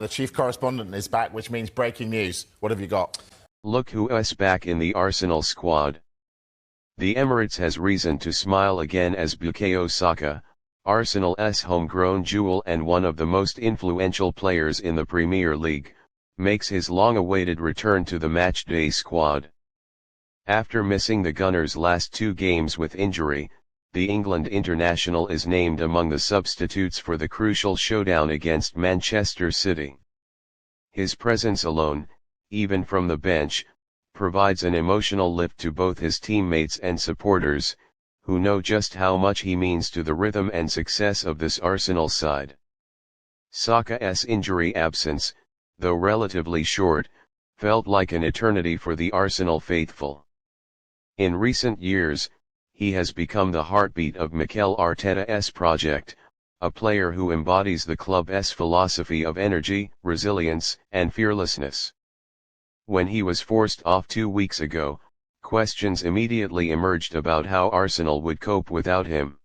The chief correspondent is back, which means breaking news. What have you got? Look who's back in the Arsenal squad. The Emirates has reason to smile again as Bukayo Saka, Arsenal's homegrown jewel and one of the most influential players in the Premier League, makes his long-awaited return to the Matchday squad. After missing the Gunners' last two games with injury, the England international is named among the substitutes for the crucial showdown against Manchester City. His presence alone, even from the bench, provides an emotional lift to both his teammates and supporters, who know just how much he means to the rhythm and success of this Arsenal side. Saka's injury absence, though relatively short, felt like an eternity for the Arsenal faithful. In recent years, he has become the heartbeat of Mikel Arteta's project, a player who embodies the club's philosophy of energy, resilience, and fearlessness. When he was forced off 2 weeks ago, questions immediately emerged about how Arsenal would cope without him.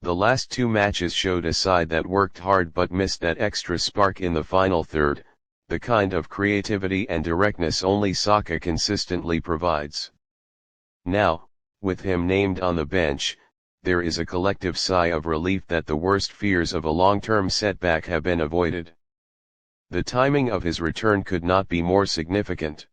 The last two matches showed a side that worked hard but missed that extra spark in the final third, the kind of creativity and directness only Saka consistently provides. Now, with him named on the bench, there is a collective sigh of relief that the worst fears of a long-term setback have been avoided. The timing of his return could not be more significant.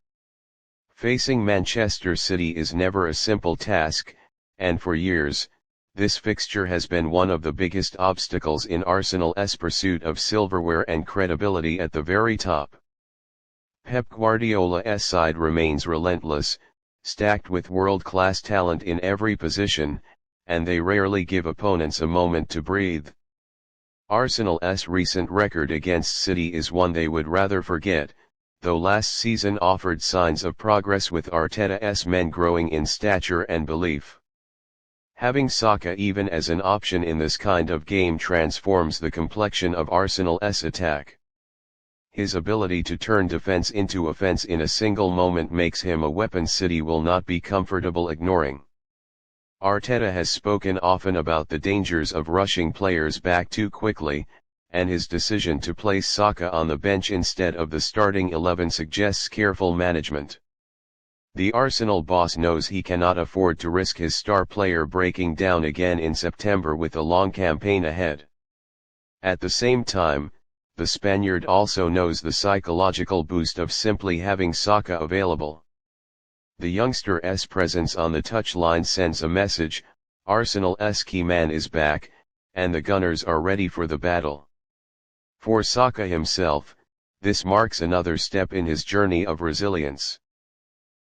Facing Manchester City is never a simple task, and for years, this fixture has been one of the biggest obstacles in Arsenal's pursuit of silverware and credibility at the very top. Pep Guardiola's side remains relentless, stacked with world-class talent in every position, and they rarely give opponents a moment to breathe. Arsenal's recent record against City is one they would rather forget, though last season offered signs of progress with Arteta's men growing in stature and belief. Having Saka even as an option in this kind of game transforms the complexion of Arsenal's attack. His ability to turn defense into offense in a single moment makes him a weapon City will not be comfortable ignoring. Arteta has spoken often about the dangers of rushing players back too quickly, and his decision to place Saka on the bench instead of the starting 11 suggests careful management. The Arsenal boss knows he cannot afford to risk his star player breaking down again in September with a long campaign ahead. At the same time, the Spaniard also knows the psychological boost of simply having Saka available. The youngster's presence on the touchline sends a message: Arsenal's key man is back, and the Gunners are ready for the battle. For Saka himself, this marks another step in his journey of resilience.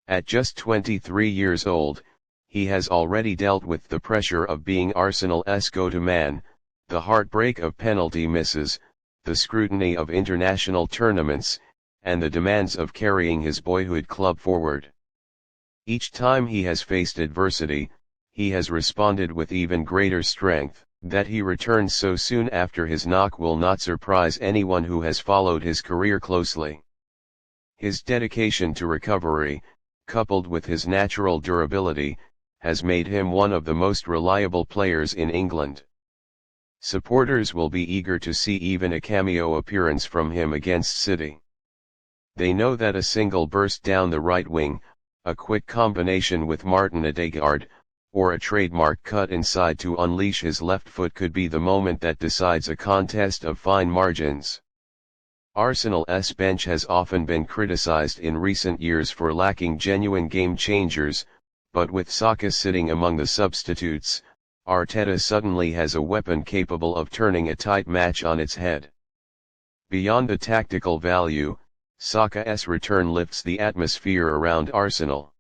At just 23 years old, he has already dealt with the pressure of being Arsenal's go-to man, the heartbreak of penalty misses, the scrutiny of international tournaments, and the demands of carrying his boyhood club forward. Each time he has faced adversity, he has responded with even greater strength. That he returns so soon after his knock will not surprise anyone who has followed his career closely. His dedication to recovery, coupled with his natural durability, has made him one of the most reliable players in England. Supporters will be eager to see even a cameo appearance from him against City. They know that a single burst down the right wing, a quick combination with Martin Odegaard, or a trademark cut inside to unleash his left foot could be the moment that decides a contest of fine margins. Arsenal's bench has often been criticized in recent years for lacking genuine game changers, but with Saka sitting among the substitutes, Arteta suddenly has a weapon capable of turning a tight match on its head. Beyond the tactical value, Saka's return lifts the atmosphere around Arsenal.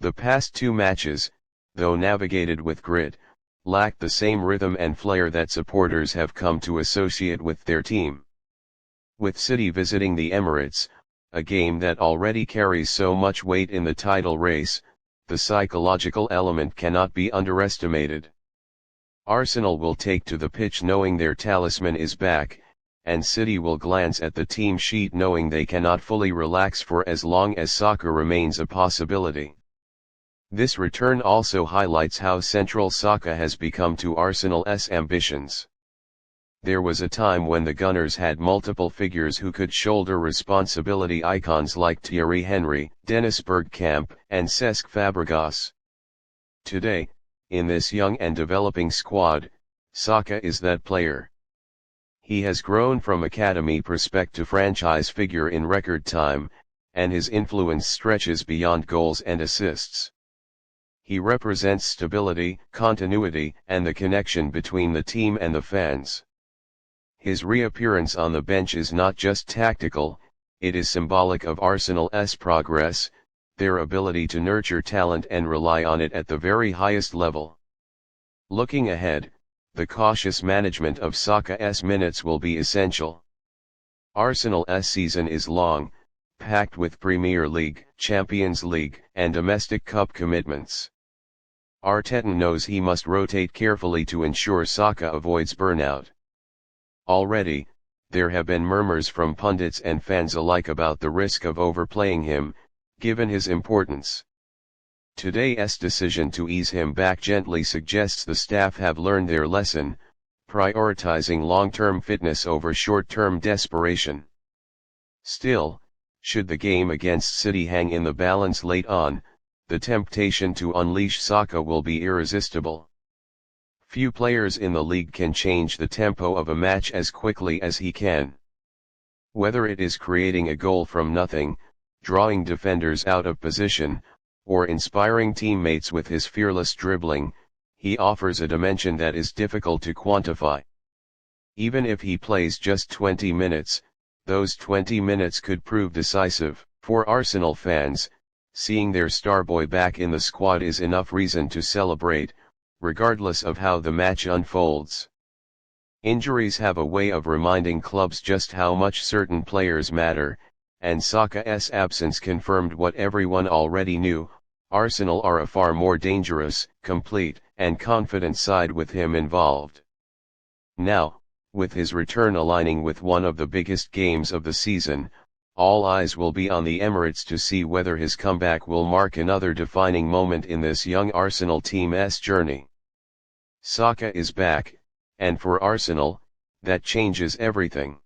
The past two matches, though navigated with grit, lacked the same rhythm and flair that supporters have come to associate with their team. With City visiting the Emirates, a game that already carries so much weight in the title race, the psychological element cannot be underestimated. Arsenal will take to the pitch knowing their talisman is back, and City will glance at the team sheet knowing they cannot fully relax for as long as Saka remains a possibility. This return also highlights how central Saka has become to Arsenal's ambitions. There was a time when the Gunners had multiple figures who could shoulder responsibility, icons like Thierry Henry, Dennis Bergkamp, and Cesc Fabregas. Today, in this young and developing squad, Saka is that player. He has grown from academy prospect to franchise figure in record time, and his influence stretches beyond goals and assists. He represents stability, continuity, and the connection between the team and the fans. His reappearance on the bench is not just tactical, it is symbolic of Arsenal's progress, their ability to nurture talent and rely on it at the very highest level. Looking ahead, the cautious management of Saka's minutes will be essential. Arsenal's season is long, packed with Premier League, Champions League, and domestic cup commitments. Arteta knows he must rotate carefully to ensure Saka avoids burnout. Already, there have been murmurs from pundits and fans alike about the risk of overplaying him, given his importance. Today's decision to ease him back gently suggests the staff have learned their lesson, prioritizing long-term fitness over short-term desperation. Still, should the game against City hang in the balance late on, the temptation to unleash Saka will be irresistible. Few players in the league can change the tempo of a match as quickly as he can. Whether it is creating a goal from nothing, drawing defenders out of position, or inspiring teammates with his fearless dribbling, he offers a dimension that is difficult to quantify. Even if he plays just 20 minutes, those 20 minutes could prove decisive. For Arsenal fans, seeing their star boy back in the squad is enough reason to celebrate, regardless of how the match unfolds. Injuries have a way of reminding clubs just how much certain players matter, and Saka's absence confirmed what everyone already knew: Arsenal are a far more dangerous, complete, and confident side with him involved. Now, with his return aligning with one of the biggest games of the season, all eyes will be on the Emirates to see whether his comeback will mark another defining moment in this young Arsenal team's journey. Saka is back, and for Arsenal, that changes everything.